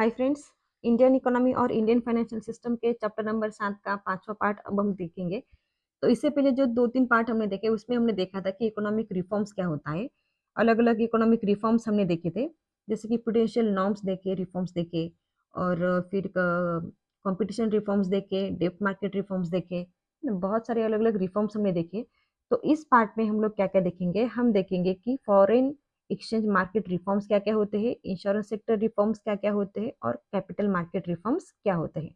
Hi friends. Indian economy और Indian financial system के chapter number 7 का 5वां पार्ट अब हम देखेंगे। तो इससे पहले जो 2-3 पार्ट हमने देखे उसमें हमने देखा था कि इकोनॉमिक रिफॉर्म्स क्या होता है। अलग-अलग इकोनॉमिक रिफॉर्म्स हमने देखे थे, जैसे कि प्रूडेंशियल नॉर्म्स देखे, रिफॉर्म्स देखे और फिर कंपटीशन रिफॉर्म्स देखे, डेब्ट मार्केट रिफॉर्म्स देखे, है ना? बहुत सारे अलग-अलग रिफॉर्म्स हमने देखे। तो इस पार्ट में हम लोग क्या-क्या देखेंगे? हम देखेंगे कि फॉरेन एक्सचेंज मार्केट रिफॉर्म्स क्या-क्या होते हैं, इंश्योरेंस सेक्टर रिफॉर्म्स क्या-क्या होते हैं और कैपिटल मार्केट रिफॉर्म्स क्या होते हैं।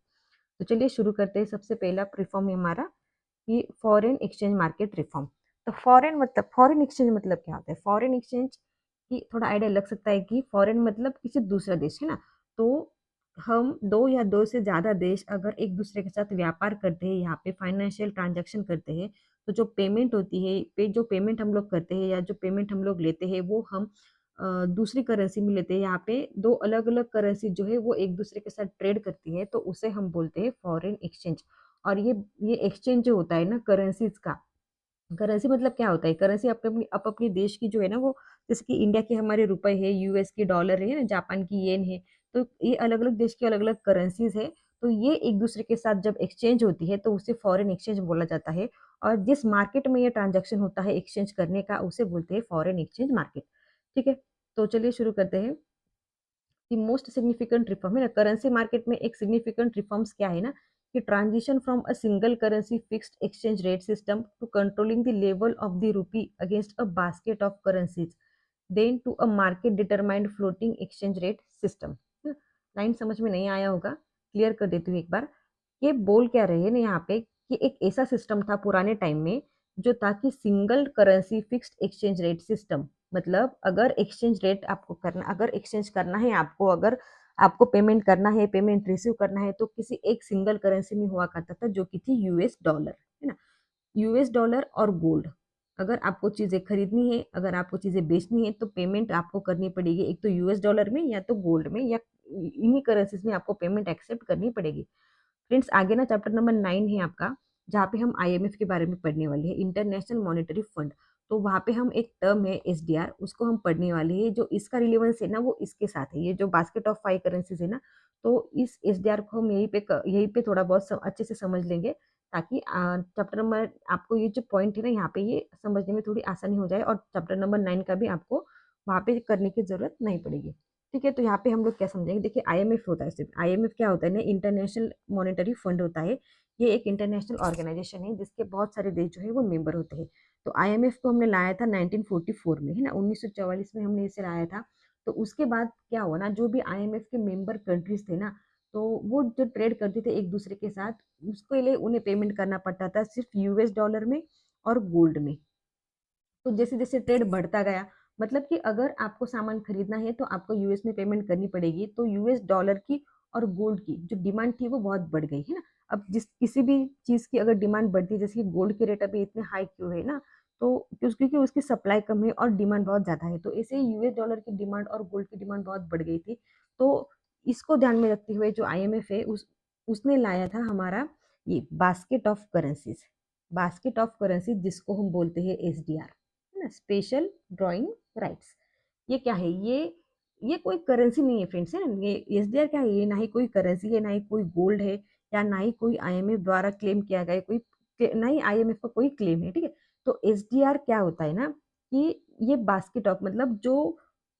तो चलिए शुरू करते हैं। सबसे पहला रिफॉर्म है हमारा कि फॉरेन एक्सचेंज मार्केट रिफॉर्म। तो फॉरेन एक्सचेंज मतलब क्या होता है? फॉरेन एक्सचेंज की थोड़ा आइडिया लग सकता है कि फॉरेन मतलब किसी दूसरा देश, है ना? तो हम 2 या 2 से ज़्यादा देश अगर एक दूसरे के साथ व्यापार करते हैं, यहाँ पे फाइनेंशियल ट्रांज़ैक्शन करते हैं, तो जो पेमेंट होती है, जो पेमेंट हम लोग करते हैं या जो पेमेंट हम लोग लेते हैं, वो हम दूसरी करेंसी में लेते हैं। यहाँ पे 2 अलग-अलग करेंसी जो है वो एक दूसरे के साथ ट्रेड करती है, तो उसे हम बोलते हैं फॉरेन एक्सचेंज। और ये एक्सचेंज जो होता है ना करेंसीज़ का, करेंसी मतलब क्या होता है? करेंसी अपने देश की जो है ना वो, जैसे कि इंडिया के हमारे रुपए है, यूएस के डॉलर है ना, जापान की येन है, तो ये अलग-अलग देश की अलग-अलग करेंसीज़ है। तो ये एक दूसरे के साथ जब एक्सचेंज होती है तो उसे फॉरेन एक्सचेंज बोला जाता है। और जिस मार्केट में ये ट्रांज़ैक्शन होता है एक्सचेंज करने का, उसे बोलते हैं फॉरेन एक्सचेंज मार्केट। ठीक है? तो चलिए शुरू करते हैं। द मोस्ट सिग्निफिकेंट रिफॉर्म है ना, करेंसी मार्केट में एक सिग्निफिकेंट रिफॉर्म्स क्या है ना, कि transition from a single currency fixed exchange rate system to controlling the level of the rupee against a basket of currencies, then to a market determined floating exchange rate system. Line समझ में नहीं आया होगा, clear कर देती हूँ एक बार। ये बोल क्या रहे हैं ना यहाँ पे कि एक ऐसा सिस्टम था पुराने टाइम में जो था कि single currency fixed exchange rate system. मतलब अगर एक्सचेंज रेट आपको करना, अगर एक्सचेंज करना है आपको, अगर आपको पेमेंट करना है, पेमेंट रिसीव करना है, तो किसी एक सिंगल करेंसी में हुआ करता था जो कि थी यूएस डॉलर, है ना? यूएस डॉलर और गोल्ड। अगर आपको चीज़ें खरीदनी है, अगर आपको चीज़ें बेचनी है तो पेमेंट आपको करनी पड़ेगी, एक तो यूएस डॉलर में या तो गोल्ड में, या इन्हीं करेंसीज में आपको पेमेंट एक्सेप्ट करनी पड़ेगी। फ्रेंड्स आगे ना चैप्टर नंबर 9 है आपका, जहाँ पे हम आईएमएफ के बारे में पढ़ने वाले हैं, इंटरनेशनल मॉनेटरी फंड। तो वहाँ पे हम एक टर्म है एसडीआर, उसको हम पढ़ने वाले हैं। जो इसका रिलेवेंस है ना वो इसके साथ है, ये जो बास्केट ऑफ 5 करेंसीज है ना, तो इस एसडीआर को हम यहीं पे थोड़ा बहुत अच्छे से समझ लेंगे, ताकि चैप्टर नंबर आपको ये जो पॉइंट है ना यहाँ पे ये समझने में थोड़ी आसानी हो जाए, और चैप्टर नंबर 9 का भी आपको वहाँ पे करने की जरूरत नहीं पड़ेगी। ठीक है, तो यहाँ पे हम लोग क्या समझेंगे, देखिए आईएमएफ होता है, सिर्फ आईएमएफ क्या होता है ना, इंटरनेशनल मॉनेटरी फंड होता है। ये एक इंटरनेशनल ऑर्गेनाइजेशन है जिसके बहुत सारे देश जो है वो मेंबर होते हैं। तो आईएमएफ को हमने लाया था 1944 में, है ना, 1944 में हमने इसे लाया था। तो उसके बाद क्या हुआ ना, जो भी आईएमएफ के मेंबर कंट्रीज थे ना, तो वो जो ट्रेड करते थे एक दूसरे के साथ, उसके लिए उन्हें पेमेंट करना पड़ता था सिर्फ यूएस डॉलर में और गोल्ड में। तो जैसे-जैसे ट्रेड बढ़ता गया, मतलब कि अगर आपको सामान खरीदना है तो आपको यूएस में पेमेंट करनी पड़ेगी, तो यूएस डॉलर की और गोल्ड की जो डिमांड थी वो बहुत बढ़ गई, है ना? अब जिस किसी भी चीज़ की अगर डिमांड बढ़ती है, जैसे कि गोल्ड के रेट अभी इतने हाई क्यों है ना? तो क्योंकि उसकी सप्लाई कम है और डिमांड बहुत ज़्यादा है, तो ऐसे ही यूएस डॉलर की डिमांड और गोल्ड की डिमांड बहुत बढ़ गई थी। तो इसको ध्यान में रखते हुए जो आईएमएफ है उसने लाया था हमारा ये बास्केट ऑफ करेंसीज़ जिसको हम बोलते हैं एसडीआर। है ना, स्पेशल ड्राइंग राइट्स। ये क्या है, ये कोई करेंसी नहीं है फ्रेंड्स, है ना, ये एसडीआर क्या है, ये ना ही कोई करेंसी है, ना ही कोई गोल्ड है, या ना ही कोई आईएमएफ द्वारा क्लेम किया गया है, कोई ना ही आईएमएफ का कोई क्लेम है। ठीक है, तो एसडीआर क्या होता है ना, कि ये बास्केट ऑफ, मतलब जो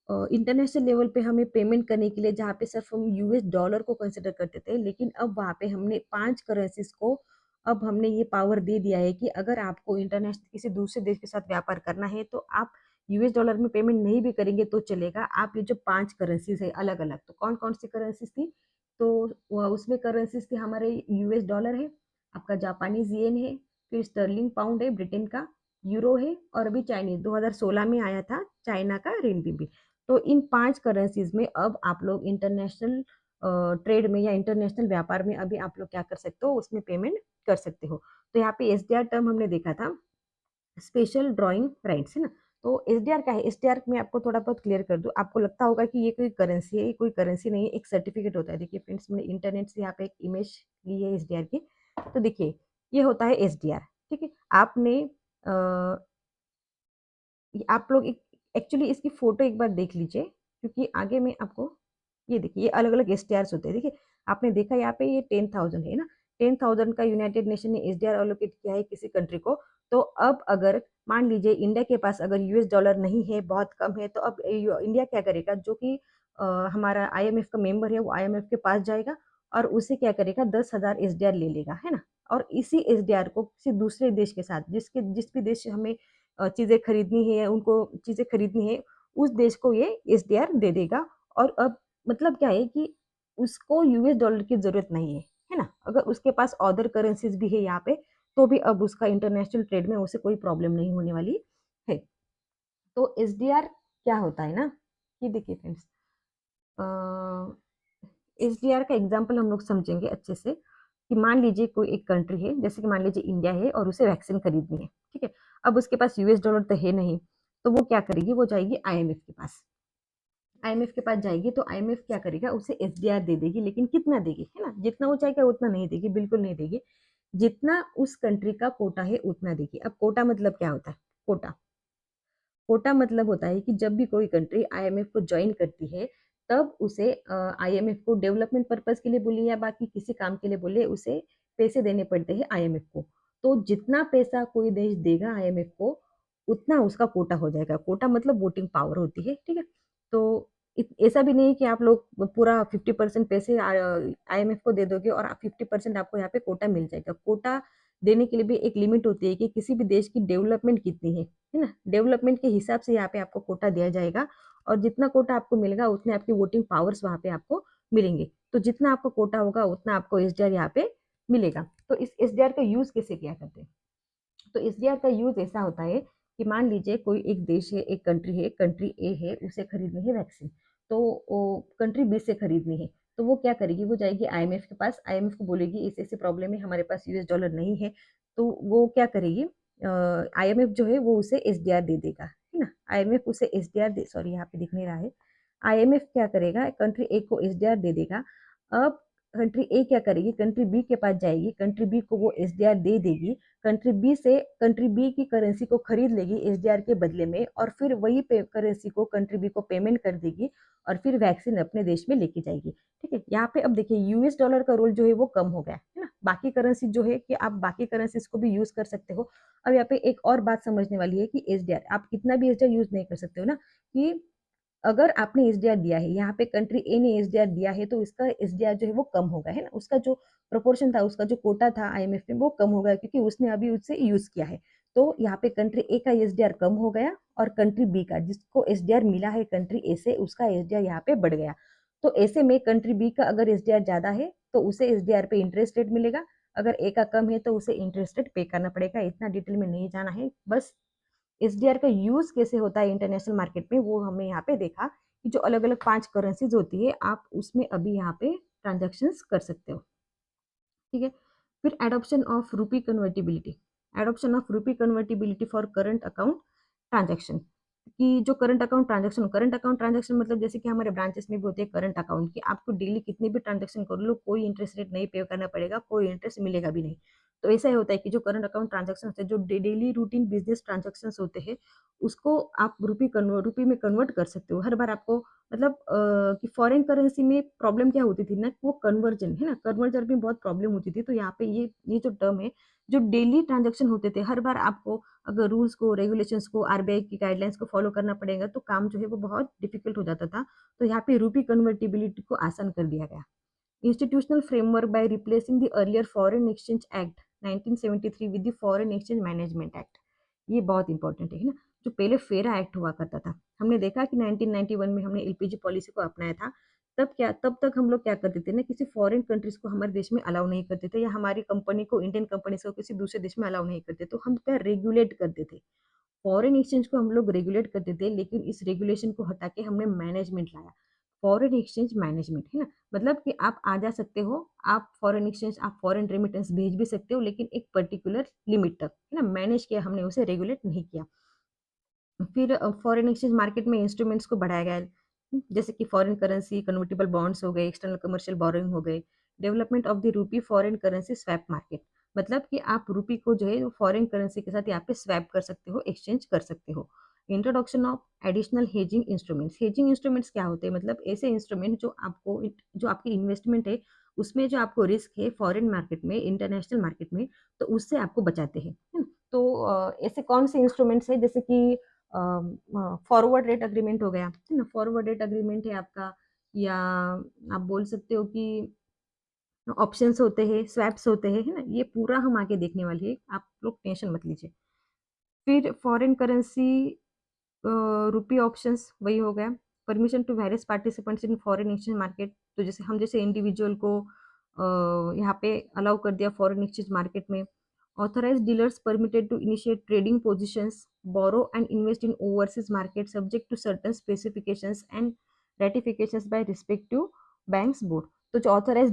इंटरनेशनल लेवल पे हमें पेमेंट करने के लिए, जहाँ पे सिर्फ हम यूएस डॉलर को कंसिडर करते थे, लेकिन अब वहाँ पे हमने 5 करेंसीज को, अब हमने ये पावर दे दिया है कि अगर आपको इंटरनेशनल किसी दूसरे देश के साथ व्यापार करना है तो आप यूएस डॉलर में पेमेंट नहीं भी करेंगे तो चलेगा। आप ये जो 5 करेंसीज़ है अलग-अलग, तो कौन-कौन सी करेंसीज़ थी? तो उसमें करेंसीज़ थे हमारे, यूएस डॉलर है, आपका जापानीज़ येन है, फिर स्टर्लिंग पाउंड है ब्रिटेन का, यूरो है, और अभी चाइनीज़ 2016 में आया था चाइना का रेनबीबी। तो इन 5 करेंसीज़ में अब आप लोग इंटरनेशनल ट्रेड में या इंटरनेशनल व्यापार में अभी आप लोग क्या कर सकते हो, उसमें पेमेंट कर सकते हो। तो यहाँ पे एसडीआर टर्म हमने देखा था, स्पेशल ड्राइंग राइट्स, है ना? तो एसडीआर क्या है? एसडीआर मैं आपको थोड़ा बहुत क्लियर कर दूँ। आपको लगता होगा कि ये कोई करेंसी है, ये कोई करेंसी नहीं है, एक सर्टिफिकेट होता है। देखिए फ्रेंड्स, मैंने इंटरनेट से यहाँ पे एक इमेज ली है एसडीआर की। तो देखिए, ये होता है एसडीआर, ठीक है? आपने अ, आप लोग एक एक्चुअली इसकी फ़ोटो एक बार देख लीजिए, क्योंकि आगे मैं आपको ये देखिए ये अलग-अलग एसडीआर्स होते हैं। देखिए आपने देखा यहाँ पे ये 10,000 है ना, 10,000 का यूनाइटेड नेशन ने एसडीआर एलोकेट किया है किसी कंट्री को। तो अब अगर मान लीजिए इंडिया के पास अगर यूएस डॉलर नहीं है, बहुत कम है, तो अब इंडिया क्या करेगा, जो कि हमारा आईएमएफ का मेंबर है, वो आईएमएफ के पास जाएगा और उससे क्या करेगा, 10,000 एसडीआर ले लेगा, है ना? और इसी एसडीआर को किसी दूसरे देश के साथ, जिस भी देश से हमें चीज़ें खरीदनी है, उनको चीज़ें खरीदनी है, उस देश को ये एसडीआर दे देगा। और अब मतलब क्या है कि उसको यूएस डॉलर की ज़रूरत नहीं है ना? अगर उसके पास अदर करेंसीज़ भी है यहाँ पे, तो भी अब उसका इंटरनेशनल ट्रेड में उसे कोई प्रॉब्लम नहीं होने वाली है। तो एसडीआर क्या होता है ना, कि देखिए फ्रेंड्स, अ, एसडीआर का एग्जांपल हम लोग समझेंगे अच्छे से, कि मान लीजिए कोई एक कंट्री है, जैसे कि मान लीजिए इंडिया है और उसे वैक्सीन खरीदनी है, ठीक है? अब उसके पास यूएस डॉलर तो है नहीं, तो वो क्या करेगी, वो जाएगी आईएमएफ के पास। आईएमएफ के पास जाएगी तो आईएमएफ क्या करेगा, उसे एसडीआर दे देगी, लेकिन कितना देगी, है ना? जितना वो चाहेगा उतना नहीं देगी, बिल्कुल नहीं देगी। जितना उस कंट्री का कोटा है उतना देगी। अब कोटा मतलब क्या होता है? कोटा कोटा मतलब होता है कि जब भी कोई कंट्री आईएमएफ को ज्वाइन करती है, तब उसे आईएमएफ को डेवलपमेंट पर्पस के लिए बोले या बाकी किसी काम के लिए बोले, उसे पैसे देने पड़ते हैं आईएमएफ को। तो जितना पैसा कोई देश देगा आईएमएफ को, उतना उसका कोटा हो जाएगा। कोटा मतलब वोटिंग पावर होती है, ठीक है? तो ऐसा भी नहीं है कि आप लोग पूरा 50% पैसे आईएमएफ को दे दोगे और 50% आपको यहाँ पे कोटा मिल जाएगा। कोटा देने के लिए भी एक लिमिट होती है कि किसी भी देश की डेवलपमेंट कितनी है ना? डेवलपमेंट के हिसाब से यहाँ पे आपको कोटा दिया जाएगा और जितना कोटा आपको मिलेगा उतने आपकी वोटिंग पावर्स वहाँ पे आपको मिलेंगे। तो जितना आपका कोटा होगा उतना आपको एसडीआर यहाँ पे मिलेगा। तो इस एसडीआर का यूज़ कैसे किया करते हैं? तो एसडीआर का यूज़ ऐसा होता है कि मान लीजिए कोई एक देश है, एक कंट्री है, कंट्री ए है, उसे खरीदनी है वैक्सीन, तो वो कंट्री बी से खरीदनी है, तो वो क्या करेगी, वो जाएगी आईएमएफ के पास, आईएमएफ को बोलेगी ऐसे-ऐसे प्रॉब्लम है, हमारे पास यूएस डॉलर नहीं है, तो वो क्या करेगी, आईएमएफ जो है वो उसे एसडीआर दे देगा, है ना? आईएमएफ उसे एसडीआर दे सॉरी यहाँ पे दिख नहीं रहा है। आईएमएफ क्या करेगा, कंट्री ए को एसडीआर दे देगा। अब कंट्री ए क्या करेगी, कंट्री बी के पास जाएगी, कंट्री बी को वो एसडीआर दे देगी, कंट्री बी की करेंसी को खरीद लेगी एसडीआर के बदले में और फिर वही करेंसी को कंट्री बी को पेमेंट कर देगी और फिर वैक्सीन अपने देश में लेके जाएगी। ठीक है, यहाँ पे अब देखिए यूएस डॉलर का रोल जो है वो कम हो गया है ना, बाकी करेंसी जो है कि आप बाकी करेंसीज को भी यूज कर सकते हो। अब यहाँ पे एक और बात समझने वाली है कि एसडीआर आप कितना भी एसडीआर यूज नहीं कर सकते हो ना, कि अगर आपने एसडीआर दिया है, यहाँ पे कंट्री ए ने एसडीआर दिया है, तो इसका एसडीआर जो है वो कम होगा, है ना? उसका जो प्रोपोर्शन था, उसका जो कोटा था आईएमएफ में, वो कम हो गया क्योंकि उसने अभी उससे यूज़ किया है। तो यहाँ पे कंट्री ए का एसडीआर कम हो गया और कंट्री बी का, जिसको एसडीआर मिला है कंट्री ए से, उसका एसडीआर यहाँ पे बढ़ गया। तो ऐसे में कंट्री बी का अगर एसडीआर ज़्यादा है, तो उसे एसडीआर पे इंटरेस्ट रेट मिलेगा, अगर ए का कम है, तो उसे इंटरेस्ट रेट पे करना पड़ेगा। इतना डिटेल में नहीं जाना है, बस एसडीआर का यूज़ कैसे होता है इंटरनेशनल मार्केट में वो हमने यहाँ पे देखा कि जो अलग-अलग 5 करेंसीज़ होती है, आप उसमें अभी यहाँ पे ट्रांज़ैक्शंस कर सकते हो, ठीक है? फिर एडॉप्शन ऑफ रूपी convertibility for current account transaction, कि जो करंट अकाउंट ट्रांज़ैक्शन मतलब जैसे कि हमारे ब्रांचेस में भी होते हैं करंट अकाउंट, कि आपको डेली कितने भी ट्रांज़ैक्शन कर लो, कोई इंटरेस्ट रेट नहीं पे करना पड़ेगा, कोई इंटरेस्ट मिलेगा भी नहीं। तो ऐसा ही होता है कि जो करंट अकाउंट ट्रांज़ैक्शन होते हैं, जो डेली रूटीन बिज़नेस ट्रांज़ैक्शंस होते हैं, उसको आप रूपी में कन्वर्ट कर सकते हो। हर बार आपको मतलब कि फॉरेन करेंसी में प्रॉब्लम क्या होती थी ना, वो कन्वर्जन है ना, कन्वर्जन में बहुत प्रॉब्लम होती थी। तो यहाँ पे ये जो टर्म है, जो डेली ट्रांज़ैक्शन होते थे, हर बार आपको अगर रूल्स को, रेगुलेशंस को, आरबीआई की गाइडलाइंस को फॉलो करना पड़ेगा, तो काम जो है वो बहुत डिफिकल्ट हो जाता था। तो यहाँ पे रूपी कन्वर्टिबिलिटी को आसान कर दिया गया। Institutional framework by replacing the earlier Foreign Exchange Act 1973 with the Foreign Exchange Management Act। ये बहुत इंपॉर्टेंट है ना, जो पहले फेरा एक्ट हुआ करता था, हमने देखा कि 1991 में हमने एलपीजी पॉलिसी को अपनाया था। तब तक हम लोग क्या करते थे ना, किसी फॉरेन कंट्रीज को हमारे देश में अलाउ नहीं करते थे या हमारी कंपनी को, इंडियन कंपनीज को किसी दूसरे देश में अलाउ नहीं करते, तो हम क्या रेगुलेट करते थे। फॉरेन एक्सचेंज को हम लोग रेगुलेट करते थे, लेकिन इस रेगुलेशन को हटा के हमने मैनेजमेंट लाया। फॉरेन एक्सचेंज मैनेजमेंट, है ना? मतलब कि आप आ जा सकते हो, आप फॉरेन एक्सचेंज, आप फॉरेन रेमिटेंस भेज भी सकते हो, लेकिन एक पर्टिकुलर लिमिट तक, है ना? मैनेज किया हमने, उसे रेगुलेट नहीं किया। फिर फॉरेन एक्सचेंज मार्केट में इंस्ट्रूमेंट्स को बढ़ाया गया है, जैसे कि फॉरेन करेंसी कन्वर्टिबल बॉन्ड्स हो गए, एक्सटर्नल कमर्शियल बोरोइंग हो गए, डेवलपमेंट ऑफ द रूपी फॉरेन करेंसी स्वैप मार्केट, मतलब कि आप रूपी को जो है वो फॉरेन करेंसी के साथ यहाँ पे स्वैप कर सकते हो, एक्सचेंज कर सकते हो। Introduction of additional hedging instruments. Hedging instruments क्या होते हैं? मतलब ऐसे इंस्ट्रूमेंट जो आपकी इन्वेस्टमेंट है उसमें जो आपको रिस्क है फॉरेन मार्केट में, इंटरनेशनल मार्केट में, तो उससे आपको बचाते हैं, है ना? तो ऐसे कौन से इंस्ट्रूमेंट्स है? जैसे कि फॉरवर्ड रेट अग्रीमेंट हो गया, है ना? फॉरवर्ड रेट अग्रीमेंट है आपका, या आप बोल सकते हो कि ऑप्शंस होते हैं, स्वैप्स होते हैं, है ना? ये पूरा हम आगे देखने वाले हैं, आप लोग टेंशन मत लीजिए। फिर फॉरेन करेंसी रुपी ऑप्शंस वही हो गया। Permission to various participants in foreign exchange market, तो जैसे हम जैसे इंडिविजुअल को यहाँ पे अलाउ कर दिया फॉरेन एक्सचेंज मार्केट में। Authorized dealers permitted to initiate trading positions, borrow and invest in overseas market subject to certain specifications and ratifications by respective banks board. तो जो ऑथराइज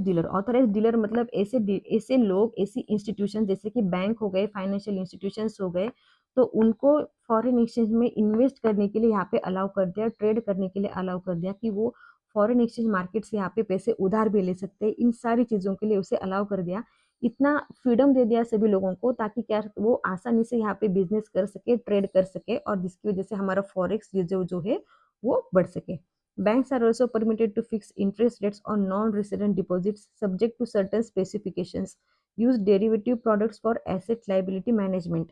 डीलर मतलब ऐसे लोग, ऐसी इंस्टीट्यूशन जैसे कि बैंक हो गए, फाइनेंशियल इंस्टीट्यूशंस हो गए, तो उनको फॉरेन एक्सचेंज में इन्वेस्ट करने के लिए यहाँ पे अलाउ कर दिया, ट्रेड करने के लिए अलाउ कर दिया कि वो फॉरेन एक्सचेंज मार्केट से यहाँ पे पैसे उधार भी ले सकते हैं। इन सारी चीज़ों के लिए उसे अलाउ कर दिया। इतना फ्रीडम दे दिया सभी लोगों को ताकि क्या वो आसानी से यहाँ पे बिजनेस कर सके, ट्रेड कर सके, और जिसकी वजह से हमारा फॉरेक्स रिजर्व जो है वो बढ़ सके। Banks are also permitted to fix interest rates on non-resident deposits subject to certain specifications. Use derivative products for asset liability management.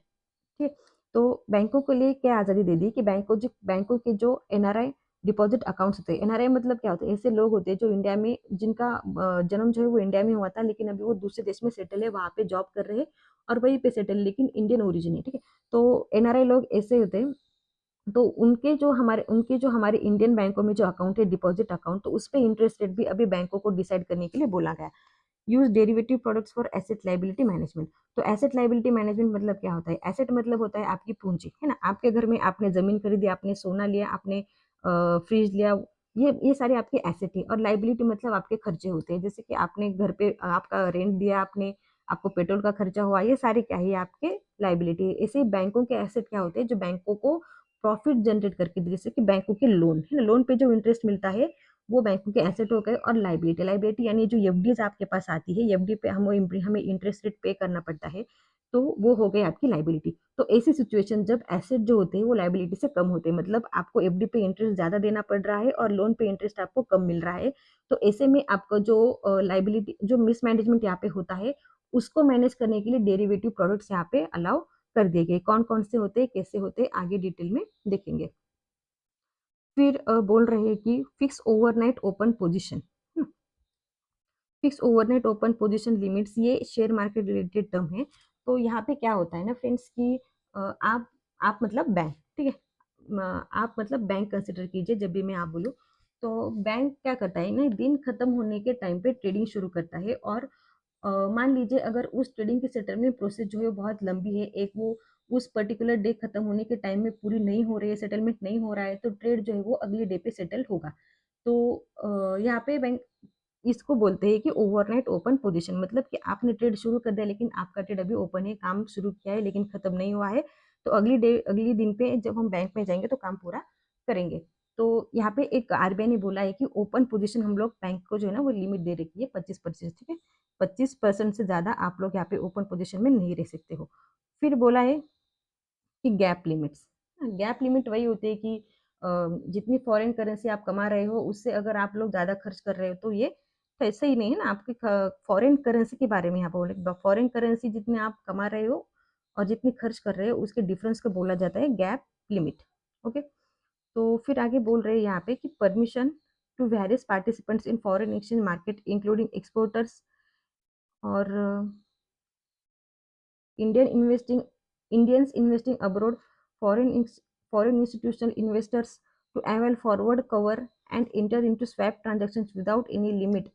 ठीक, तो बैंकों के लिए क्या आज़ादी दे दी कि बैंकों के जो एनआरआई डिपॉजिट अकाउंट्स होते हैं, एनआरआई मतलब क्या होता है? ऐसे लोग होते हैं जो इंडिया में, जिनका जन्म जो है वो इंडिया में हुआ था लेकिन अभी वो दूसरे देश में सेटल है, वहाँ पे जॉब कर रहे हैं और वहीं पे सेटल, लेकिन इंडियन ओरिजिन है, ठीक है? तो एनआरआई लोग ऐसे होते हैं, तो उनके जो हमारे इंडियन बैंकों में जो अकाउंट है, डिपॉजिट अकाउंट, तो उस पे इंटरेस्ट रेट भी अभी बैंकों को डिसाइड करने के लिए बोला गया। Use derivative products for asset liability management. तो एसेट लाइबिलिटी मैनेजमेंट मतलब क्या होता है? एसेट मतलब होता है आपकी पूंजी, है ना? आपके घर में आपने जमीन खरीदी, आपने सोना लिया, आपने फ्रिज लिया, ये सारे आपके एसेट है। और लाइबिलिटी मतलब आपके खर्चे होते हैं, जैसे कि आपने घर पे आपका रेंट दिया, आपने आपको पेट्रोल का खर्चा हुआ, ये सारे क्या है? आपके लाइबिलिटी है। ऐसे ही बैंकों के एसेट क्या होते हैं? जो बैंकों को प्रॉफिट जनरेट करके, जैसे कि बैंकों के लोन है ना, लोन पे जो इंटरेस्ट मिलता है वो बैंकों के एसेट हो गए। और लाइबिलिटी यानी जो एफडीज आपके पास आती है, एफडी पे हमें इंटरेस्ट रेट पे करना पड़ता है, तो वो हो गई आपकी लाइबिलिटी। तो ऐसी सिचुएशन जब एसेट जो होते हैं वो लाइबिलिटी से कम होते हैं, मतलब आपको एफडी पे इंटरेस्ट ज्यादा देना पड़ रहा है और लोन पे इंटरेस्ट आपको कम मिल रहा है, तो ऐसे में आपका जो लाइबिलिटी, जो मिसमैनेजमेंट यहाँ पे होता है, उसको मैनेज करने के लिए डेरिवेटिव प्रोडक्ट्स यहाँ पे अलाउ कर दिए गए। कौन कौन से होते हैं, कैसे होते हैं, आगे डिटेल में देखेंगे। फिर बोल रहे हैं कि fix overnight open position. Fix overnight open position limits, ये शेयर मार्केट रिलेटेड टर्म है। तो यहाँ पे क्या होता है ना फ्रेंड्स कि आप मतलब बैंक, ठीक है? आप मतलब बैंक कंसिडर कीजिए जब भी मैं आप बोलूँ। तो बैंक क्या करता है ना, दिन खत्म होने के टाइम पे ट्रेडिंग शुरू करता है। और मान लीजिए अगर उस ट्रेडिंग की सेटलमेंट प्रोसेस जो है वो बहुत लंबी है, एक वो उस पर्टिकुलर डे खत्म होने के टाइम में पूरी नहीं हो रही है, सेटलमेंट नहीं हो रहा है, तो ट्रेड जो है वो अगली डे पे सेटल होगा। तो यहाँ पे बैंक इसको बोलते हैं कि ओवरनाइट ओपन पोजीशन, मतलब कि आपने ट्रेड शुरू कर दिया लेकिन आपका ट्रेड अभी ओपन है, काम शुरू किया है लेकिन खत्म नहीं हुआ है, तो अगली दिन पे जब हम बैंक में जाएंगे तो काम पूरा करेंगे। तो यहाँ पे एक आरबीआई ने बोला है कि ओपन पोजीशन हम लोग बैंक को जो है ना वो लिमिट दे रखी है 25%, ठीक है? 25% से ज्यादा आप लोग यहाँ पे ओपन पोजीशन में नहीं रह सकते हो। फिर बोला है कि गैप लिमिट्स। गैप लिमिट वही होती है कि जितनी फॉरेन करेंसी आप कमा रहे हो उससे अगर आप लोग ज्यादा खर्च कर रहे हो तो ये तो ऐसे ही नहीं है ना, आपकी फॉरेन करेंसी के बारे में यहाँ बोले, फॉरेन करेंसी जितने आप कमा रहे हो और जितनी खर्च कर रहे हो उसके डिफरेंस को बोला जाता है गैप लिमिट। ओके, तो फिर आगे बोल रहे हैं यहाँ पे कि permission to various participants in foreign exchange market including exporters और Indian investing Indians investing abroad, foreign institutional investors to avail forward cover and enter into swap transactions without any limit,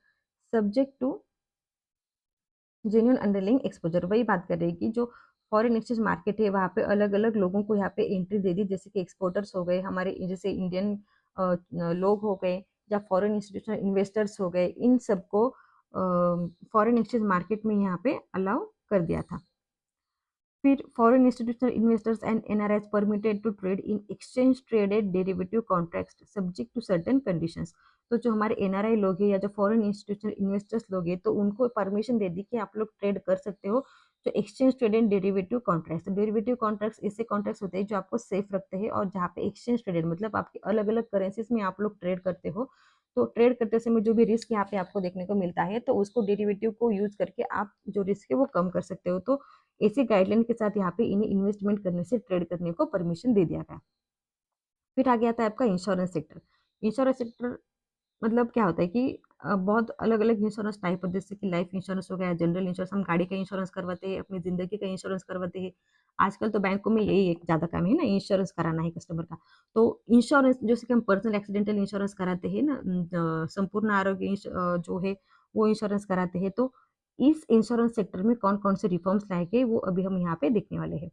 subject to genuine underlying exposure. वही बात कर रही है कि जो foreign exchange market है वहाँ पे अलग अलग लोगों को यहाँ पे एंट्री दे दी, जैसे कि एक्सपोर्टर्स हो गए, हमारे जैसे इंडियन लोग हो गए, या फॉरेन इंस्टीट्यूशनल इन्वेस्टर्स हो गए, इन सबको फॉरेन एक्सचेंज मार्केट में यहाँ पे अलाउ कर दिया था। फिर foreign institutional investors and NRIs permitted to trade in exchange traded derivative contracts subject to certain conditions. तो जो हमारे एनआरआई लोग हैं या जो फॉरेन इंस्टीट्यूशनल इन्वेस्टर्स लोग हैं, तो उनको परमिशन दे दी कि आप लोग ट्रेड कर सकते हो जो exchange traded derivative contracts, derivative contracts ऐसे कॉन्ट्रैक्ट्स होते हैं जो आपको सेफ रखते हैं और जहाँ पे एक्सचेंज ट्रेडेड मतलब आपके अलग अलग करेंसीज में आप लोग ट्रेड करते हो, तो ट्रेड करते समय जो भी रिस्क यहाँ पे आपको देखने को मिलता है तो उसको डेरिवेटिव को यूज करके आप जो रिस्क है वो कम कर सकते हो। तो ऐसी गाइडलाइन के साथ यहाँ पे इन्हें इन्वेस्टमेंट करने से ट्रेड करने को परमिशन दे दिया गया। फिर आ गया था आपका इंश्योरेंस सेक्टर। इंश्योरेंस सेक्टर मतलब क्या होता है कि बहुत अलग-अलग इंश्योरेंस टाइप होते हैं, जैसे कि लाइफ इंश्योरेंस हो गया, जनरल इंश्योरेंस, हम गाड़ी का इंश्योरेंस करवाते हैं, अपनी ज़िंदगी का इंश्योरेंस करवाते हैं। आजकल तो बैंकों में यही एक ज़्यादा काम है ना, इंश्योरेंस कराना है कस्टमर का। तो इंश्योरेंस जैसे कि हम पर्सनल एक्सीडेंटल इंश्योरेंस कराते हैं ना, संपूर्ण आरोग्य जो है वो इंश्योरेंस कराते हैं। तो इस इंश्योरेंस सेक्टर में कौन-कौन से रिफॉर्म्स लाए गए वो अभी हम यहाँ पे देखने वाले हैं।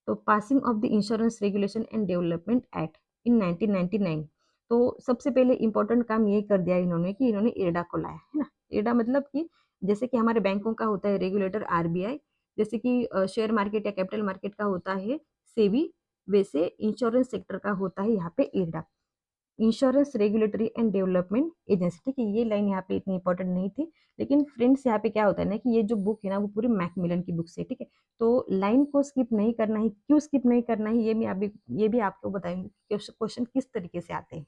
तो passing of the insurance regulation and development act in 1999। तो सबसे पहले इम्पोर्टेंट काम ये कर दिया इन्होंने कि इन्होंने इरडा को लाया है ना। इरडा मतलब कि जैसे कि हमारे बैंकों का होता है रेगुलेटर आरबीआई, जैसे कि शेयर मार्केट या कैपिटल मार्केट का होता है सेबी, वैसे इंश्योरेंस सेक्टर का होता है यहाँ पे IRDA, insurance regulatory and development agency. ठीक है, ये लाइन यहाँ पे इतनी इंपॉर्टेंट नहीं थी, लेकिन फ्रेंड्स यहाँ पे क्या होता है ना कि ये जो बुक है ना वो पूरी मैकमिलन की बुक से, ठीक है। तो लाइन को स्किप नहीं करना है, क्यों स्किप नहीं करना है ये भी आपको बताएंगे क्वेश्चन किस तरीके से आते हैं।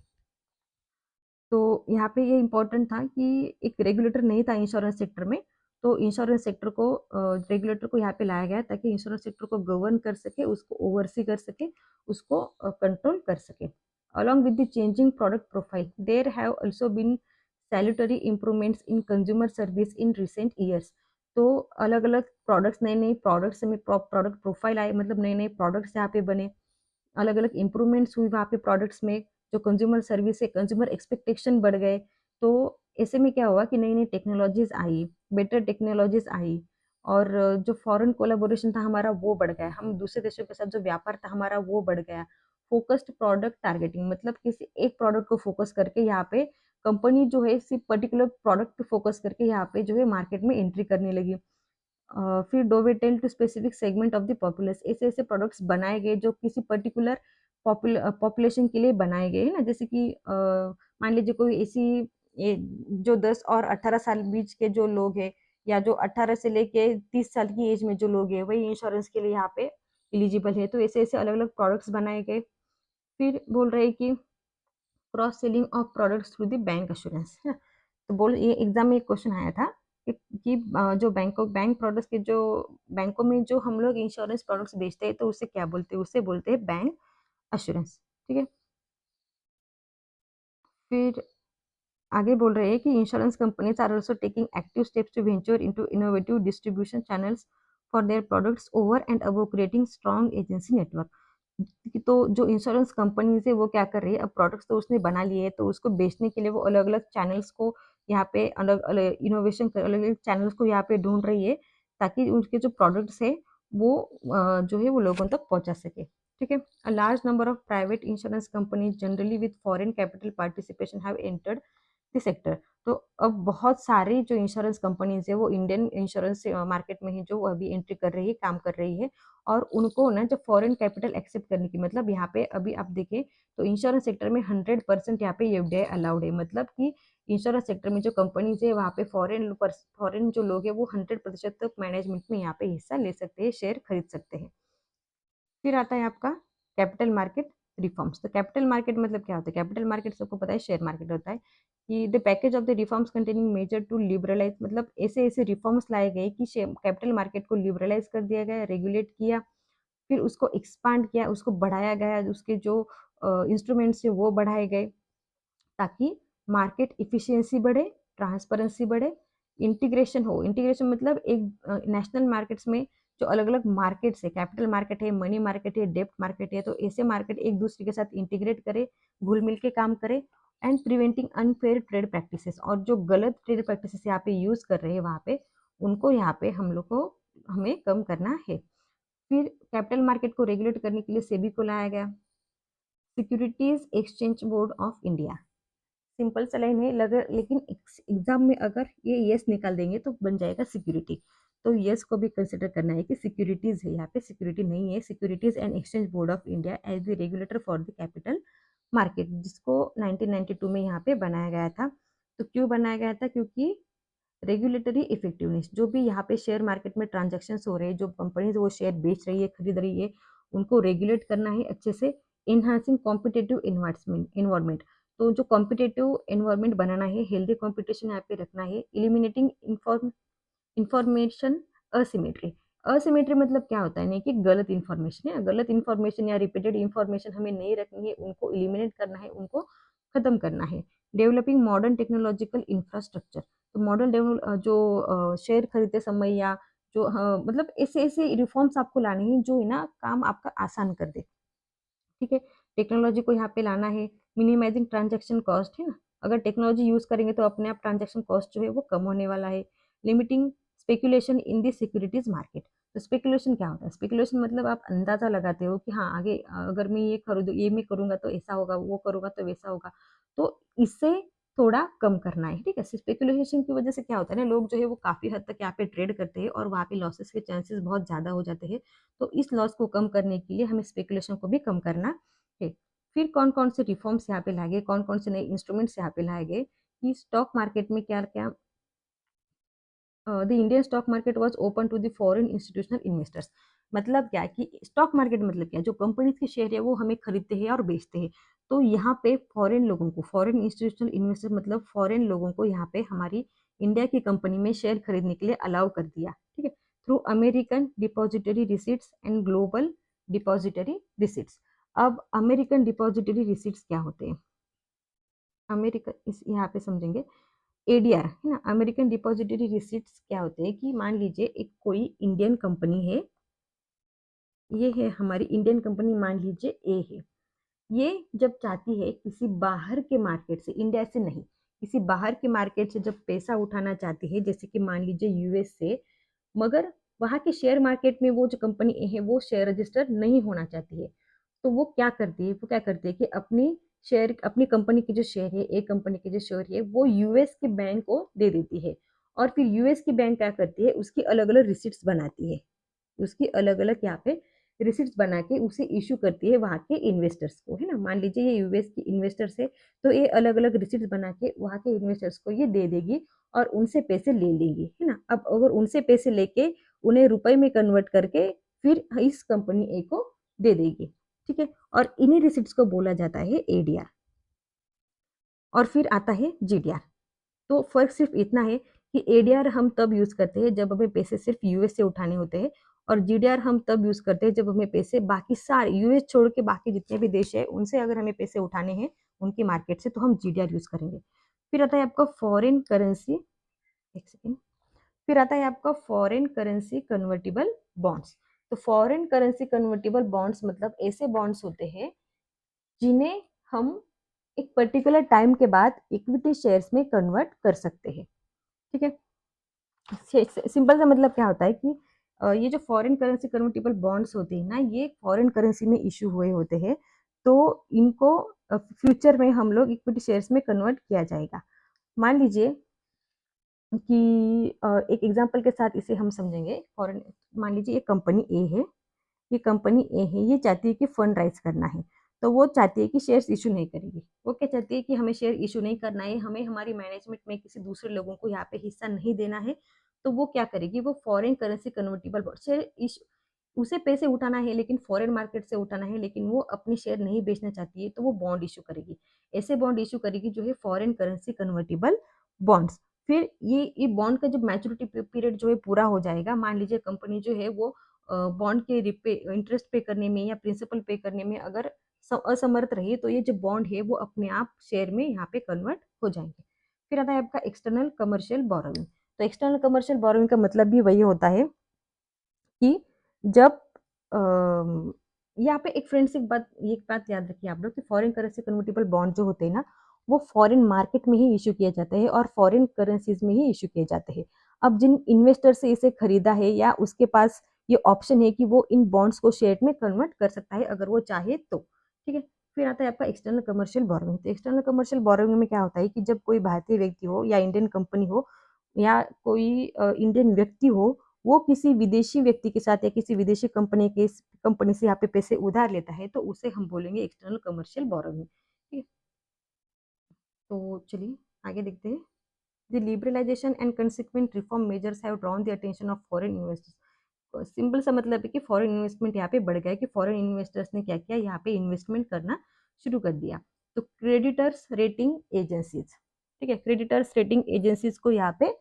तो यहाँ पे ये इम्पोर्टेंट था कि एक रेगुलेटर नहीं था इंश्योरेंस सेक्टर में, तो इंश्योरेंस सेक्टर को रेगुलेटर को यहाँ पे लाया गया ताकि इंश्योरेंस सेक्टर को गवर्न कर सके, उसको ओवरसी कर सके, उसको कंट्रोल कर सके। Along with the changing product profile, there have also been salutary improvements in consumer service in recent years। तो अलग अलग प्रोडक्ट्स, नए नए प्रोडक्ट्स में प्रोडक्ट प्रोफाइल आए, मतलब नए नए प्रोडक्ट्स यहाँ पे बने, अलग अलग इंप्रूवमेंट्स हुई वहाँ पे प्रोडक्ट्स में, जो कंज्यूमर सर्विस है, कंज्यूमर एक्सपेक्टेशन बढ़ गए। तो ऐसे में क्या हुआ कि नई नई टेक्नोलॉजीज आई, बेटर टेक्नोलॉजीज आई, और जो फॉरेन कोलाबोरेशन था हमारा वो बढ़ गया, हम दूसरे देशों के साथ जो व्यापार था हमारा वो बढ़ गया। फोकस्ड प्रोडक्ट टारगेटिंग मतलब किसी एक प्रोडक्ट को फोकस करके यहाँ पे कंपनी जो है सिर्फ पर्टिकुलर प्रोडक्ट पे फोकस करके यहाँ पे जो है मार्केट में एंट्री करने लगी। फिर dovetail to specific segment of the population, ऐसे ऐसे प्रोडक्ट्स बनाए गए जो किसी पर्टिकुलर पॉपुलेशन के लिए बनाए गए हैं ना, जैसे कि मान लीजिए कोई ऐसी जो 10 और 18 साल बीच के जो लोग हैं, या जो 18 से लेके 30 साल की एज में जो लोग हैं वही इंश्योरेंस के लिए यहाँ पे एलिजिबल है। तो ऐसे ऐसे अलग अलग प्रोडक्ट्स बनाए गए। फिर बोल रहे हैं कि cross selling of products through the bank assurance है ना। तो बोल ये एग्जाम में एक क्वेश्चन आया था जो बैंक प्रोडक्ट्स के जो बैंकों में जो हम लोग इंश्योरेंस प्रोडक्ट्स बेचते हैं तो उसे क्या बोलते हैं, उसे बोलते हैं बैंक अश्योरेंस। ठीक है। फिर आगे बोल रहे हैं कि insurance companies are also taking active steps to venture into innovative distribution channels for their products over and above creating strong agency network. तो जो इंश्योरेंस कंपनीज है वो क्या कर रही है, अब प्रोडक्ट्स तो उसने बना लिए है, तो उसको बेचने के लिए वो अलग अलग चैनल्स को यहाँ पे अलग अलग इनोवेशन कर अलग अलग चैनल्स को यहाँ पे ढूंढ रही है ताकि उनके जो प्रोडक्ट्स है वो जो है वो लोगों तक पहुंचा सके। ठीक है। A large number of private insurance companies generally with foreign capital participation have entered the sector. तो अब बहुत सारी जो इंश्योरेंस कंपनीज है वो इंडियन इंश्योरेंस मार्केट में ही जो अभी एंट्री कर रही है, काम कर रही है, और उनको ना जो फॉरेन कैपिटल एक्सेप्ट करने की, मतलब यहाँ पे अभी आप देखें तो इंश्योरेंस सेक्टर में 100% यहाँ पे एफडीआई अलाउड है, मतलब कि इंश्योरेंस सेक्टर में जो कंपनीज है वहाँ पे फॉरेन जो लोग हैं वो 100% तक मैनेजमेंट में यहाँ पे हिस्सा ले सकते हैं, शेयर खरीद सकते हैं। फिर आता है आपका कैपिटल मार्केट रिफॉर्म्स। तो कैपिटल मार्केट मतलब क्या होता है, कैपिटल मार्केट सबको पता है शेयर मार्केट होता है, कि the package of the reforms containing measure to liberalise, मतलब ऐसे ऐसे रिफॉर्म्स लाए गए कि कैपिटल मार्केट को लिबरलाइज कर दिया गया, रेगुलेट किया, फिर उसको एक्सपांड किया, उसको बढ़ाया गया, उसके जो इंस्ट्रूमेंट्स है वो बढ़ाए गए ताकि मार्केट इफिशियंसी बढ़े, ट्रांसपेरेंसी बढ़े, इंटीग्रेशन हो। इंटीग्रेशन मतलब एक नेशनल मार्केट्स में जो अलग अलग मार्केट्स है, कैपिटल मार्केट है, मनी मार्केट है, डेप्ट मार्केट है, तो ऐसे मार्केट एक दूसरे के साथ इंटीग्रेट करे, घुल मिल के काम करे, and preventing unfair trade practices, और जो गलत ट्रेड प्रैक्टिसेस यहाँ पे यूज कर रहे हैं वहाँ पे उनको यहाँ पे हम लोग को हमें कम करना है। फिर कैपिटल मार्केट को रेगुलेट करने के लिए सेबी को लाया गया, securities exchange board of India. Simple सा लाइन है लेकिन एग्जाम में अगर ये यस निकाल देंगे तो बन जाएगा सिक्योरिटी। तो यस को भी कंसिडर करना है कि सिक्योरिटीज है, यहाँ पे सिक्योरिटी नहीं है, securities and exchange board of India as the regulator for the capital market, जिसको 1992 में यहाँ पे बनाया गया था। तो क्यों बनाया गया था, क्योंकि रेगुलेटरी इफेक्टिवनेस, जो भी यहाँ पे शेयर मार्केट में ट्रांजेक्शन हो रहे हैं, जो कंपनीज वो शेयर बेच रही है, खरीद रही है, उनको रेगुलेट करना है अच्छे से। इनहांसिंग कॉम्पिटेटिव इन्वायरमेंट, तो जो कॉम्पिटेटिव इन्वायरमेंट बनाना है, हेल्दी कॉम्पिटिशन यहाँ पे रखना है। इलिमिनेटिंग इंफॉर्मेशन असिमेट्री, असिमेट्री मतलब क्या होता है, नहीं कि गलत इन्फॉर्मेशन है, गलत इन्फॉर्मेशन या रिपीटेड इन्फॉर्मेशन हमें नहीं रखनी है, उनको इलिमिनेट करना है, उनको खत्म करना है। डेवलपिंग मॉडर्न टेक्नोलॉजिकल इंफ्रास्ट्रक्चर, तो मॉडर्न जो शेयर खरीदते समय या जो मतलब ऐसे ऐसे रिफॉर्म्स आपको लाने हैं जो है ना काम आपका आसान कर दे। ठीक है, टेक्नोलॉजी को यहाँ पे लाना है। मिनिमाइजिंग ट्रांजैक्शन कॉस्ट है ना, अगर टेक्नोलॉजी यूज करेंगे तो अपने आप ट्रांजैक्शन कॉस्ट जो है वो कम होने वाला है। लिमिटिंग स्पेकुलेशन इन दी सिक्योरिटीज मार्केट, तो स्पेकुलेशन क्या होता है, स्पेकुलेशन मतलब आप अंदाजा लगाते हो कि हाँ आगे अगर मैं ये खरीदू, ये मैं करूंगा तो ऐसा होगा, वो करूंगा तो वैसा होगा, तो इससे थोड़ा कम करना है। ठीक है, स्पेकुलेशन की वजह से क्या होता है ना, लोग जो है वो काफी हद तक यहाँ पे ट्रेड करते हैं और वहाँ पे लॉसेस के चांसेस बहुत ज्यादा हो जाते हैं। तो इस लॉस को कम करने के लिए हमें स्पेकुलेशन को भी कम करना है। फिर कौन कौन से रिफॉर्म्स यहाँ पे लाए गए, कौन कौन से नए इंस्ट्रूमेंट्स यहाँ पे लाए गए, कि स्टॉक मार्केट में क्या क्या, the Indian stock market was open to the foreign institutional investors, मतलब क्या कि स्टॉक मार्केट मतलब क्या, जो कंपनीज के शेयर है वो हमें खरीदते हैं और बेचते हैं, तो यहाँ पे फॉरेन लोगों को, फॉरेन इंस्टीट्यूशनल इन्वेस्टर मतलब फॉरेन लोगों को यहाँ पे हमारी इंडिया की कंपनी में शेयर खरीदने के लिए अलाउ कर दिया। ठीक है, through American depository receipts and global depository receipts. अब अमेरिकन डिपॉजिटरी रिसीट्स क्या होते हैं, अमेरिका इस यहाँ पे समझेंगे। एडीआर है ना, अमेरिकन डिपॉजिटरी रिसीट्स क्या होते हैं, कि मान लीजिए एक कोई इंडियन कंपनी है, ये है हमारी इंडियन कंपनी, मान लीजिए ए है, ये जब चाहती है किसी बाहर के मार्केट से, इंडिया से नहीं, किसी बाहर के मार्केट से जब पैसा उठाना चाहती है, जैसे कि मान लीजिए यूएस से, मगर वहाँ के शेयर मार्केट में वो जो कंपनी है वो शेयर रजिस्टर नहीं होना चाहती है, तो वो क्या करती है, वो क्या करती है कि अपनी शेयर, अपनी कंपनी के जो शेयर है, एक कंपनी के जो शेयर है वो यूएस के बैंक को दे देती है, और फिर यूएस की बैंक क्या करती है, उसकी अलग अलग रिसिप्ट्स बनाती है, उसकी अलग अलग यहाँ पे रिसिप्ट्स बना के उसे इशू करती है वहाँ के इन्वेस्टर्स को, है ना। मान लीजिए ये यूएस की इन्वेस्टर्स है, तो ये अलग अलग रिसिप्ट्स बना के वहाँ के इन्वेस्टर्स को ये दे देगी और उनसे पैसे ले लेंगी, है ना। अब अगर उनसे पैसे लेके उन्हें रुपए में कन्वर्ट करके फिर इस कंपनी ए को दे देगी। ठीक है, और इन्हीं रिसिप्ट्स को बोला जाता है एडीआर। और फिर आता है जीडीआर। तो फर्क सिर्फ इतना है कि एडीआर हम तब यूज करते हैं जब हमें पैसे सिर्फ यूएस से उठाने होते हैं, और जीडीआर हम तब यूज करते हैं जब हमें पैसे बाकी सारे यूएस छोड़ के बाकी जितने भी देश है उनसे अगर हमें पैसे उठाने हैं उनकी मार्केट से, तो हम जीडीआर यूज करेंगे। फिर आता है आपका फॉरेन करेंसी, एक सेकेंड, फिर आता है आपका फॉरेन करेंसी कन्वर्टिबल बॉन्ड्स। तो फॉरेन करेंसी कन्वर्टिबल बॉन्ड्स मतलब ऐसे बॉन्ड्स होते हैं जिन्हें हम एक पर्टिकुलर टाइम के बाद इक्विटी शेयर्स में कन्वर्ट कर सकते हैं। ठीक है, सिंपल सा मतलब क्या होता है कि ये जो फॉरेन करेंसी कन्वर्टिबल बॉन्ड्स होते हैं ना, ये फॉरेन करेंसी में इशू हुए होते हैं, तो इनको फ्यूचर में हम लोग इक्विटी शेयर्स में कन्वर्ट किया जाएगा। मान लीजिए कि एक एग्जांपल के साथ इसे हम समझेंगे। फॉरेन, मान लीजिए एक कंपनी ए है, ये कंपनी ए है, ये चाहती है कि फंड राइज करना है, तो वो चाहती है कि शेयर्स इशू नहीं करेगी। वो क्या चाहती है कि हमें शेयर इशू नहीं करना है, हमें हमारी मैनेजमेंट में किसी दूसरे लोगों को यहाँ पे हिस्सा नहीं देना है, तो वो क्या करेगी, वो foreign currency convertible bond share उसे पैसे उठाना है लेकिन फॉरेन मार्केट से उठाना है, लेकिन वो अपने शेयर नहीं बेचना चाहती है, तो वो बॉन्ड इशू करेगी। ऐसे बॉन्ड इशू करेगी जो है फॉरेन करेंसी कन्वर्टिबल बॉन्ड्स। फिर ये बॉन्ड का जब मैच्योरिटी पीरियड जो है पूरा हो जाएगा, मान लीजिए कंपनी जो है वो बॉन्ड के रिपे इंटरेस्ट पे करने में या प्रिंसिपल पे करने में अगर असमर्थ रही, तो ये जो बॉन्ड है वो अपने आप शेयर में यहाँ पे कन्वर्ट हो जाएंगे। फिर आता है आपका एक्सटर्नल कमर्शियल बोरोइंग। तो एक्सटर्नल कमर्शियल बोरोइंग का मतलब भी वही होता है कि जब यहाँ पे एक फ्रेंड्स एक बात याद रखिए आप लोग कि फॉरेन करेंसी कन्वर्टिबल बॉन्ड जो होते हैं ना, वो फॉरेन मार्केट में ही इशू किए जाते हैं और फॉरेन करेंसीज में ही इशू किए जाते हैं। अब जिन इन्वेस्टर से इसे खरीदा है या उसके पास ये ऑप्शन है कि वो इन बॉन्ड्स को शेयर में कन्वर्ट कर सकता है अगर वो चाहे तो। ठीक है, फिर आता है आपका एक्सटर्नल कमर्शियल बोरोइंग। तो एक्सटर्नल कमर्शियल बोरोइंग में क्या होता है कि जब कोई भारतीय व्यक्ति हो या इंडियन कंपनी हो या कोई इंडियन व्यक्ति हो, वो किसी विदेशी व्यक्ति के साथ या किसी विदेशी कंपनी से यहाँ पे पैसे उधार लेता है, तो उसे हम बोलेंगे एक्सटर्नल कमर्शियल बोरोइंग। ठीक है, तो चलिए आगे देखते हैं। The liberalization and consequent reform measures have drawn the attention of foreign investors. Simple सा मतलब है कि फॉरेन इन्वेस्टमेंट यहाँ पे बढ़ गया है कि फॉरेन इन्वेस्टर्स ने क्या किया, यहाँ पे इन्वेस्टमेंट करना शुरू कर दिया। तो क्रेडिटर्स रेटिंग एजेंसीज, ठीक है, क्रेडिटर्स रेटिंग एजेंसीज को यहाँ पे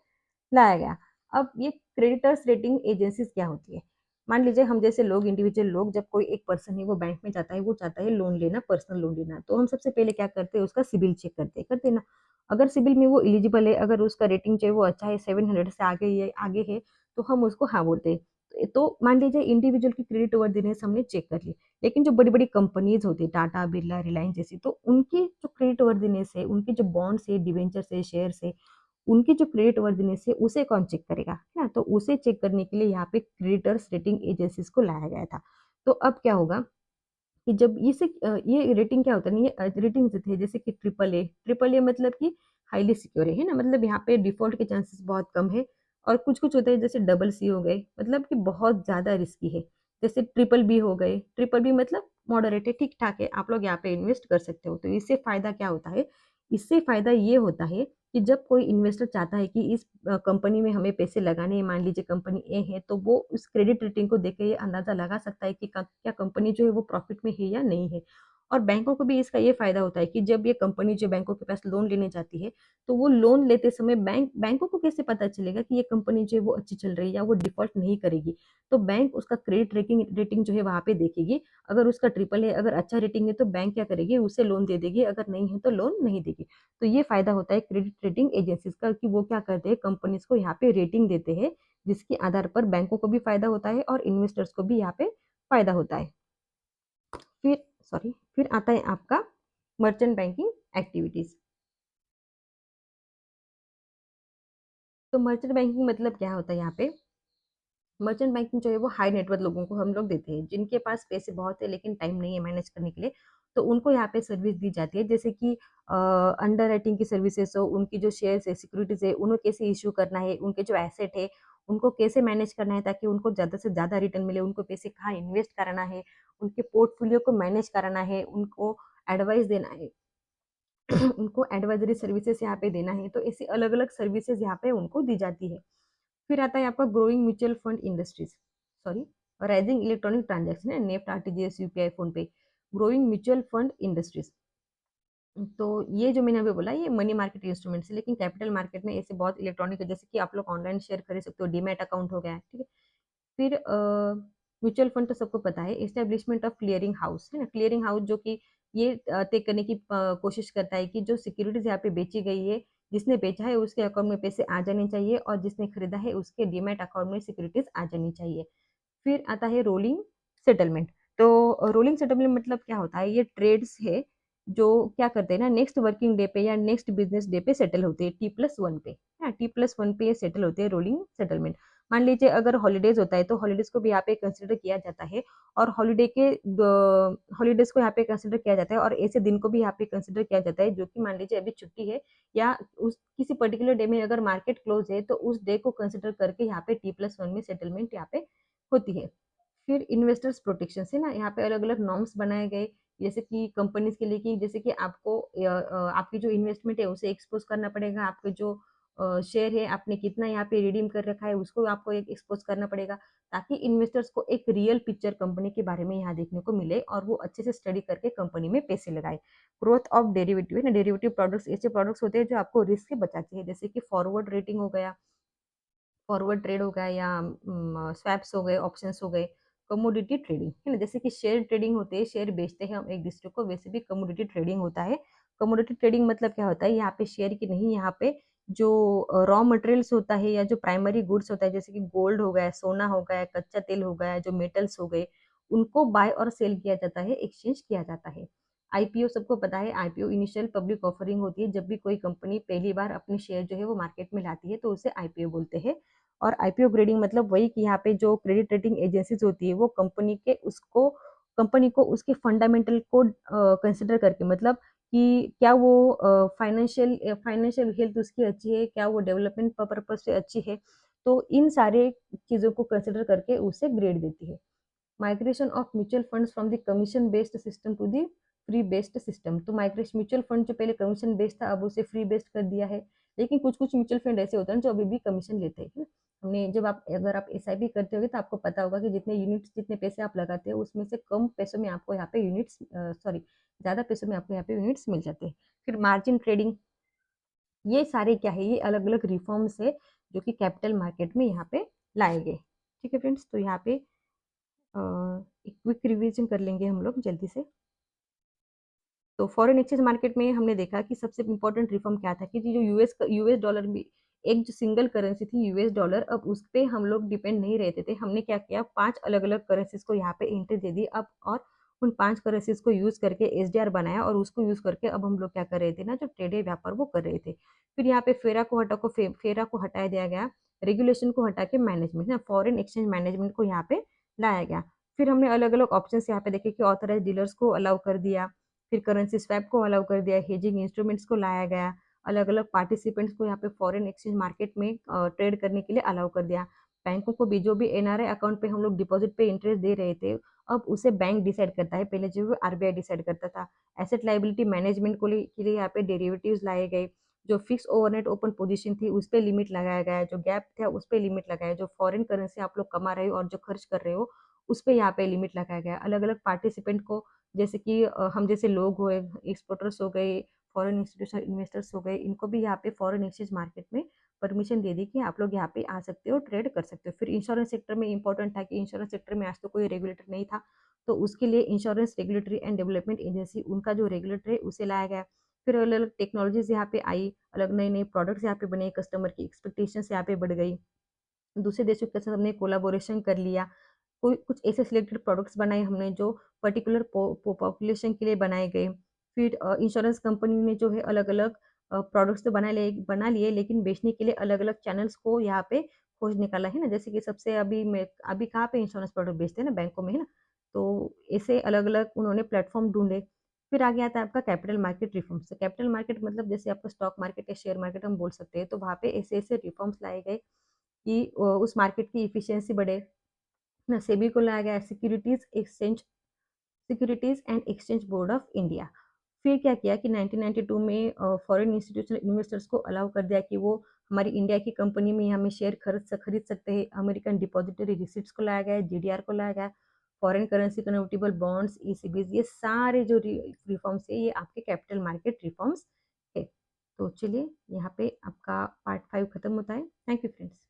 लाया गया। अब ये क्रेडिटर्स रेटिंग एजेंसीज क्या होती है? मान लीजिए हम जैसे लोग, इंडिविजुअल लोग, जब कोई एक पर्सन है वो बैंक में जाता है, वो चाहता है लोन लेना, पर्सनल लोन लेना, तो हम सबसे पहले क्या करते हैं, उसका सिबिल चेक करते हैं ना। अगर सिबिल में वो एलिजिबल है, अगर उसका रेटिंग जो है वो अच्छा है, 700 से आगे है, तो हम उसको हाँ बोलते हैं। तो मान लीजिए इंडिविजुअल की क्रेडिट वर्दीनेस हमने चेक कर ली, लेकिन जो बड़ी बड़ी कंपनीज होती है, टाटा बिरला रिलायंस जैसी, तो उनकी जो क्रेडिट वर्दीनेस है, उनके जो बॉन्ड्स है, डिवेंचर्स है, शेयर्स है, उनकी जो क्रेडिट वर्दीनेस है उसे कौन चेक करेगा, है ना। तो उसे चेक करने के लिए यहाँ पे क्रेडिटर्स रेटिंग एजेंसीज को लाया गया था। तो अब क्या होगा कि जब ये रेटिंग क्या होता है, ये रेटिंग जो थे जैसे कि ट्रिपल ए मतलब कि हाईली सिक्योर है ना, मतलब यहाँ पे डिफॉल्ट के चांसेस बहुत कम है। और कुछ कुछ होते हैं जैसे डबल सी हो गए, मतलब कि बहुत ज्यादा रिस्की है। जैसे ट्रिपल बी हो गए, ट्रिपल बी मतलब मॉडरेट है, ठीक ठाक है, आप लोग यहाँ पे इन्वेस्ट कर सकते हो। तो इससे फायदा क्या होता है, इससे फायदा ये होता है कि जब कोई इन्वेस्टर चाहता है कि इस कंपनी में हमें पैसे लगाने हैं, मान लीजिए कंपनी ए है, तो वो उस क्रेडिट रेटिंग को देख के ये अंदाजा लगा सकता है कि क्या कंपनी जो है वो प्रॉफिट में है या नहीं है। और बैंकों को भी इसका ये फायदा होता है कि जब ये कंपनी जो बैंकों के पास लोन लेने जाती है, तो वो लोन लेते समय बैंकों को कैसे पता चलेगा कि ये कंपनी जो है वो अच्छी चल रही है या वो डिफॉल्ट नहीं करेगी। तो बैंक उसका क्रेडिट रेटिंग रेटिंग जो है वहां पे देखेगी। अगर उसका ट्रिपल है, अगर अच्छा रेटिंग है, तो बैंक क्या करेगी, उसे लोन दे देगी, अगर नहीं है तो लोन नहीं देगी। तो ये फायदा होता है क्रेडिट रेटिंग एजेंसीज का कि वो क्या करते हैं, कंपनीज को यहाँ पे रेटिंग देते हैं, जिसके आधार पर बैंकों को भी फायदा होता है और इन्वेस्टर्स को भी यहाँ पे फायदा होता है। फिर फिर आता है आपका मर्चेंट बैंकिंग एक्टिविटीज। तो मर्चेंट बैंकिंग मतलब क्या होता है यहाँ पे, मर्चेंट बैंकिंग जो है वो हाई नेटवर्थ लोगों को हम लोग देते हैं, जिनके पास पैसे बहुत है लेकिन टाइम नहीं है मैनेज करने के लिए। तो उनको यहाँ पे सर्विस दी जाती है, जैसे कि अंडर राइटिंग की सर्विसेज हो, उनकी जो शेयर्स है, सिक्योरिटीज है, उन्हें कैसे इश्यू करना है, उनके जो एसेट है उनको कैसे मैनेज करना है ताकि उनको ज़्यादा से ज़्यादा रिटर्न मिले, उनको पैसे कहाँ इन्वेस्ट कराना है, उनके पोर्टफोलियो को मैनेज कराना है, उनको एडवाइस देना है, उनको एडवाइजरी सर्विसेज यहाँ पे देना है। तो ऐसी अलग अलग सर्विसेज यहाँ पे उनको दी जाती है। फिर आता है आपका growing mutual fund industries, sorry, rising electronic transaction है, नेफ्ट, आरटीजीएस, यूपीआई, फोन पे, ग्रोइंग म्यूचुअल फंड इंडस्ट्रीज। तो ये जो मैंने अभी बोला ये मनी मार्केट इंस्ट्रूमेंट्स है, लेकिन कैपिटल मार्केट में ऐसे बहुत इलेक्ट्रॉनिक है, जैसे कि आप लोग ऑनलाइन शेयर खरीद सकते हो, डीमैट अकाउंट हो गया, ठीक है। फिर म्यूचुअल फंड तो सबको पता है, एस्टेब्लिशमेंट ऑफ क्लियरिंग हाउस है ना, क्लियरिंग हाउस जो कि ये तय करने की कोशिश करता है कि जो सिक्योरिटीज यहाँ पे बेची गई है, जिसने बेचा है उसके अकाउंट में पैसे आ जाने चाहिए और जिसने खरीदा है उसके डीमैट अकाउंट में सिक्योरिटीज आ जानी चाहिए। फिर आता है रोलिंग सेटलमेंट। तो रोलिंग सेटलमेंट मतलब क्या होता है, ये ट्रेड्स है जो क्या करते हैं ना, नेक्स्ट वर्किंग डे पे या नेक्स्ट बिजनेस डे पे सेटल होते हैं, T+1 पे, है T+1 पे ये सेटल होते हैं रोलिंग सेटलमेंट। मान लीजिए अगर हॉलीडेज होता है तो हॉलीडेज को भी यहाँ पे कंसिडर किया जाता है, और हॉलीडेज को यहाँ पे कंसिडर किया जाता है, और ऐसे दिन को भी यहाँ पे कंसिडर किया जाता है जो कि मान लीजिए अभी छुट्टी है, या उस किसी पर्टिकुलर डे में अगर मार्केट क्लोज है तो उस डे को कंसिडर करके यहाँ पे T+1 में सेटलमेंट यहाँ पे होती है। फिर इन्वेस्टर्स प्रोटेक्शन है ना, यहाँ पे अलग अलग नॉर्म्स बनाए गए, जैसे कि कंपनीज के लिए कि जैसे कि आपको आपकी जो इन्वेस्टमेंट है उसे एक्सपोज करना पड़ेगा, आपके जो शेयर है आपने कितना यहाँ पे रिडीम कर रखा है उसको आपको एक एक्सपोज करना पड़ेगा, ताकि इन्वेस्टर्स को एक रियल पिक्चर कंपनी के बारे में यहाँ देखने को मिले और वो अच्छे से स्टडी करके कंपनी में पैसे लगाए। ग्रोथ ऑफ डेरिवेटिव है ना, डेरिवेटिव प्रोडक्ट्स ऐसे प्रोडक्ट्स होते हैं जो आपको रिस्क से बचाते हैं, जैसे कि फॉरवर्ड रेटिंग हो गया, फॉरवर्ड ट्रेड हो गया, या स्वैप्स हो गए, ऑप्शंस हो गए, कमोडिटी ट्रेडिंग है ना, जैसे कि शेयर ट्रेडिंग होते हैं, शेयर बेचते हैं हम एक दूसरे को, वैसे भी कमोडिटी ट्रेडिंग होता है। कमोडिटी ट्रेडिंग मतलब क्या होता है, यहाँ पे शेयर की नहीं, यहाँ पे जो रॉ मटेरियल्स होता है या जो प्राइमरी गुड्स होता है, जैसे कि गोल्ड हो गया, सोना हो गया, कच्चा तेल हो गया, जो मेटल्स हो गए, उनको बाय और सेल किया जाता है, एक्सचेंज किया जाता है। आईपीओ सबको पता है, आईपीओ इनिशियल पब्लिक ऑफरिंग होती है, जब भी कोई कंपनी पहली बार अपने शेयर जो है वो मार्केट में लाती है तो उसे आईपीओ बोलते हैं। और आईपीओ ग्रेडिंग मतलब वही कि यहाँ पे जो क्रेडिट रेटिंग एजेंसीज होती है वो कंपनी को उसके फंडामेंटल को कंसिडर करके, मतलब कि क्या वो फाइनेंशियल हेल्थ उसकी अच्छी है, क्या वो डेवलपमेंट पर्पज से अच्छी है, तो इन सारे चीजों को कंसिडर करके उसे ग्रेड देती है। Migration of mutual funds from the commission based system to the free based system. तो माइग्रेशन म्यूचुअल फंड जो पहले कमीशन बेस्ड था, अब उसे फ्री बेस्ड कर दिया है। लेकिन कुछ कुछ म्यूचुअल फंड ऐसे होते हैं जो अभी भी कमीशन लेते हैं, है ना? हमने जब आप अगर आप एसआईपी करते होगे तो आपको पता होगा कि जितने यूनिट्स जितने पैसे आप लगाते हो उसमें से कम पैसों में आपको यहाँ पे यूनिट्स, सॉरी, ज़्यादा पैसों में आपको यहाँ पे यूनिट्स मिल जाते हैं। फिर मार्जिन ट्रेडिंग, ये सारे क्या है, ये अलग अलग रिफॉर्म्स है जो कि कैपिटल मार्केट में यहाँ पे लाए गए। ठीक है फ्रेंड्स, तो यहाँ पे एक क्विक रिवीजन कर लेंगे हम लोग जल्दी से। तो फॉरेन एक्सचेंज मार्केट में हमने देखा कि सबसे इम्पोर्टेंट रिफॉर्म क्या था कि जो यूएस डॉलर भी एक जो सिंगल करेंसी थी यूएस डॉलर, अब उस पे हम लोग डिपेंड नहीं रहते थे। हमने क्या किया, 5 अलग अलग करेंसीज को यहाँ पे एंट्री दे दी अब, और उन 5 करेंसीज को यूज करके एसडीआर बनाया, और उसको यूज करके अब हम लोग क्या कर रहे थे ना, जो ट्रेड व्यापार वो कर रहे थे। फिर यहाँ पे फेरा को हटाया दिया गया, रेगुलेशन को हटा के मैनेजमेंट ना फॉरेन एक्सचेंज मैनेजमेंट को यहाँ पे लाया गया। फिर हमने अलग अलग ऑप्शन यहाँ पे देखे कि ऑथराइज डीलर्स को अलाउ कर दिया, फिर करेंसी स्वैप को अलाउ कर दिया, हेजिंग इंस्ट्रूमेंट्स को लाया गया, अलग अलग पार्टिसिपेंट्स को यहाँ पे फॉरेन एक्सचेंज मार्केट में ट्रेड करने के लिए अलाउ कर दिया। बैंकों को भी जो भी एनआरआई अकाउंट पे हम लोग डिपॉजिट पे इंटरेस्ट दे रहे थे, अब उसे बैंक डिसाइड करता है, पहले जो आरबीआई डिसाइड करता था। एसेट लाइबिलिटी मैनेजमेंट के लिए यहाँ पे डेरिवेटिव्स लाए गए। जो फिक्स ओवरनेट ओपन पोजीशन थी उस पर लिमिट लगाया गया, जो गैप था उस पर लिमिट लगाया, जो फॉरेन करेंसी आप लोग कमा रहे हो और जो खर्च कर रहे हो उस पर यहाँ पे लिमिट लगाया गया। अलग अलग पार्टिसिपेंट को, जैसे कि हम जैसे लोग हुए, एक्सपोर्टर्स हो गए, फॉरेन इंस्टीट्यूशनल इन्वेस्टर्स हो गए, इनको भी यहाँ पे फॉरेन एक्सचेंज मार्केट में परमिशन दे दी कि आप लोग यहाँ पे आ सकते हो, ट्रेड कर सकते हो। फिर इंश्योरेंस सेक्टर में इंपॉर्टेंट था कि इंश्योरेंस सेक्टर में आज तो कोई रेगुलेटर नहीं था, तो उसके लिए insurance regulatory and development agency, उनका जो रेगुलेटर है उसे लाया गया। फिर अलग अलग टेक्नोलॉजीज यहाँ पे आई, अलग नए नए प्रोडक्ट्स यहाँ पे बने, कस्टमर की एक्सपेक्टेशंस यहाँ पे बढ़ गई, दूसरे देशों के साथ हमने कोलाबोरेशन कर लिया, कोई कुछ ऐसे सिलेक्टेड प्रोडक्ट्स बनाए हमने जो पर्टिकुलर पॉपुलेशन के लिए बनाए गए। फिर इंश्योरेंस कंपनी ने जो है अलग अलग प्रोडक्ट्स तो बना लिए, लेकिन बेचने के लिए अलग अलग चैनल्स को यहाँ पे खोज निकाला है ना। जैसे कि सबसे अभी कहाँ पे इंश्योरेंस प्रोडक्ट बेचते हैं ना, बैंकों में, है ना। तो ऐसे अलग अलग उन्होंने प्लेटफॉर्म ढूंढे। फिर आगे आता है आपका capital market reforms. Capital market मतलब जैसे आपका स्टॉक मार्केट या शेयर मार्केट हम बोल सकते हैं, तो वहाँ पे ऐसे ऐसे रिफॉर्म्स लाए गए कि उस मार्केट की इफिशियंसी बढ़े ना। सेबी को लाया गया, securities and exchange board of India. फिर क्या किया कि 1992 में फॉरेन इंस्टीट्यूशनल इन्वेस्टर्स को अलाउ कर दिया कि वो हमारी इंडिया की कंपनी में हमें शेयर खरीद सकते हैं। अमेरिकन डिपॉजिटरी रिसिप्ट्स को लाया गया, जीडीआर को लाया गया, foreign currency convertible bonds, ECBs, ये सारे जो रिफॉर्म्स है ये आपके कैपिटल मार्केट रिफॉर्म्स है। तो चलिए यहाँ पे आपका पार्ट 5 खत्म होता है। Thank you friends.